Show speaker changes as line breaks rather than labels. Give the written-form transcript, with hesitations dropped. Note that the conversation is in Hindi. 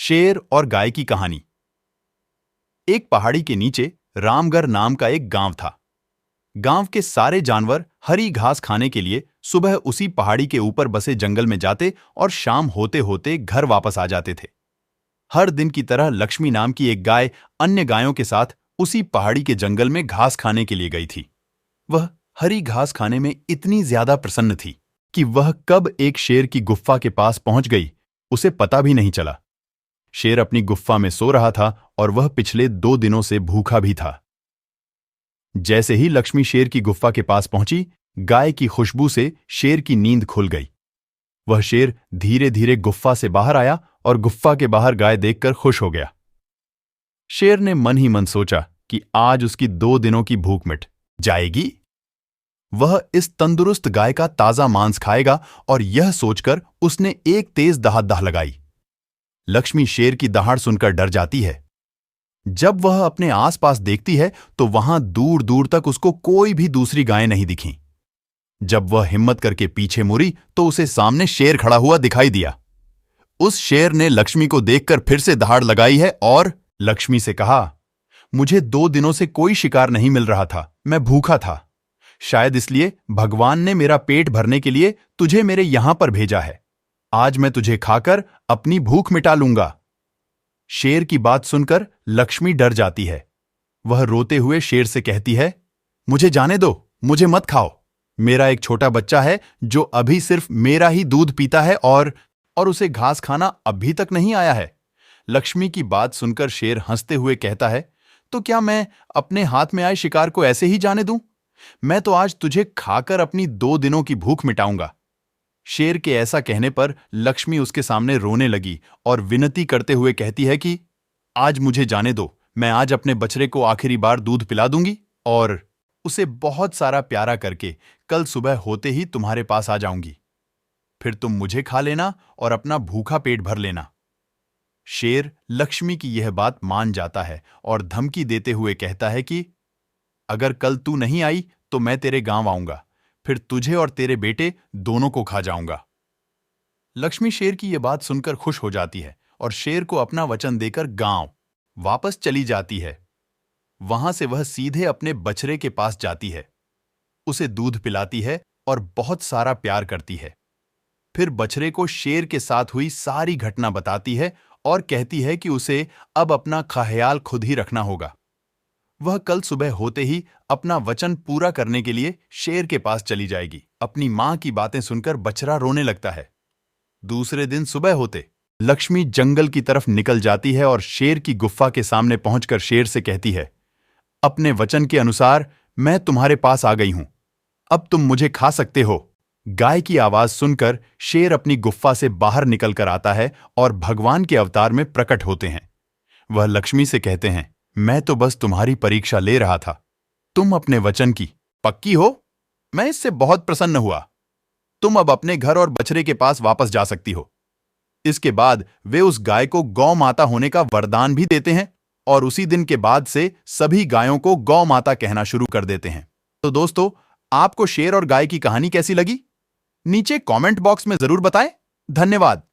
शेर और गाय की कहानी। एक पहाड़ी के नीचे रामगढ़ नाम का एक गांव था। गांव के सारे जानवर हरी घास खाने के लिए सुबह उसी पहाड़ी के ऊपर बसे जंगल में जाते और शाम होते होते घर वापस आ जाते थे। हर दिन की तरह लक्ष्मी नाम की एक गाय अन्य गायों के साथ उसी पहाड़ी के जंगल में घास खाने के लिए गई थी। वह हरी घास खाने में इतनी ज्यादा प्रसन्न थी कि वह कब एक शेर की गुफा के पास पहुंच गई उसे पता भी नहीं चला। शेर अपनी गुफा में सो रहा था और वह पिछले 2 दिनों से भूखा भी था। जैसे ही लक्ष्मी शेर की गुफा के पास पहुंची, गाय की खुशबू से शेर की नींद खुल गई। वह शेर धीरे धीरे गुफा से बाहर आया और गुफा के बाहर गाय देखकर खुश हो गया। शेर ने मन ही मन सोचा कि आज उसकी 2 दिनों की भूख मिट जाएगी। वह इस तंदुरुस्त गाय का ताजा मांस खाएगा और यह सोचकर उसने एक तेज दहाड़ लगाई। लक्ष्मी शेर की दहाड़ सुनकर डर जाती है। जब वह अपने आसपास देखती है तो वहां दूर दूर तक उसको कोई भी दूसरी गाय नहीं दिखी। जब वह हिम्मत करके पीछे मुड़ी तो उसे सामने शेर खड़ा हुआ दिखाई दिया। उस शेर ने लक्ष्मी को देखकर फिर से दहाड़ लगाई है और लक्ष्मी से कहा, मुझे 2 दिनों से कोई शिकार नहीं मिल रहा था, मैं भूखा था। शायद इसलिए भगवान ने मेरा पेट भरने के लिए तुझे मेरे यहां पर भेजा है। आज मैं तुझे खाकर अपनी भूख मिटा लूंगा। शेर की बात सुनकर लक्ष्मी डर जाती है। वह रोते हुए शेर से कहती है, मुझे जाने दो, मुझे मत खाओ। मेरा एक छोटा बच्चा है जो अभी सिर्फ मेरा ही दूध पीता है और उसे घास खाना अभी तक नहीं आया है। लक्ष्मी की बात सुनकर शेर हंसते हुए कहता है, तो क्या मैं अपने हाथ में आए शिकार को ऐसे ही जाने दूं? मैं तो आज तुझे खाकर अपनी 2 दिनों की भूख मिटाऊंगा। शेर के ऐसा कहने पर लक्ष्मी उसके सामने रोने लगी और विनती करते हुए कहती है कि आज मुझे जाने दो, मैं आज अपने बछड़े को आखिरी बार दूध पिला दूंगी और उसे बहुत सारा प्यारा करके कल सुबह होते ही तुम्हारे पास आ जाऊंगी। फिर तुम मुझे खा लेना और अपना भूखा पेट भर लेना। शेर लक्ष्मी की यह बात मान जाता है और धमकी देते हुए कहता है कि अगर कल तू नहीं आई तो मैं तेरे गांव आऊंगा, फिर तुझे और तेरे बेटे दोनों को खा जाऊंगा। लक्ष्मी शेर की यह बात सुनकर खुश हो जाती है और शेर को अपना वचन देकर गांव वापस चली जाती है। वहां से वह सीधे अपने बछड़े के पास जाती है, उसे दूध पिलाती है और बहुत सारा प्यार करती है। फिर बछड़े को शेर के साथ हुई सारी घटना बताती है और कहती है कि उसे अब अपना ख्याल खुद ही रखना होगा। वह कल सुबह होते ही अपना वचन पूरा करने के लिए शेर के पास चली जाएगी। अपनी मां की बातें सुनकर बछड़ा रोने लगता है। दूसरे दिन सुबह होते लक्ष्मी जंगल की तरफ निकल जाती है और शेर की गुफा के सामने पहुंचकर शेर से कहती है, अपने वचन के अनुसार मैं तुम्हारे पास आ गई हूं, अब तुम मुझे खा सकते हो। गाय की आवाज सुनकर शेर अपनी गुफा से बाहर निकल कर आता है और भगवान के अवतार में प्रकट होते हैं। वह लक्ष्मी से कहते हैं, मैं तो बस तुम्हारी परीक्षा ले रहा था, तुम अपने वचन की पक्की हो? मैं इससे बहुत प्रसन्न हुआ। तुम अब अपने घर और बछड़े के पास वापस जा सकती हो। इसके बाद वे उस गाय को गौ माता होने का वरदान भी देते हैं और उसी दिन के बाद से सभी गायों को गौ माता कहना शुरू कर देते हैं। तो दोस्तों, आपको शेर और गाय की कहानी कैसी लगी? नीचे कमेंट बॉक्स में जरूर बताएं। धन्यवाद।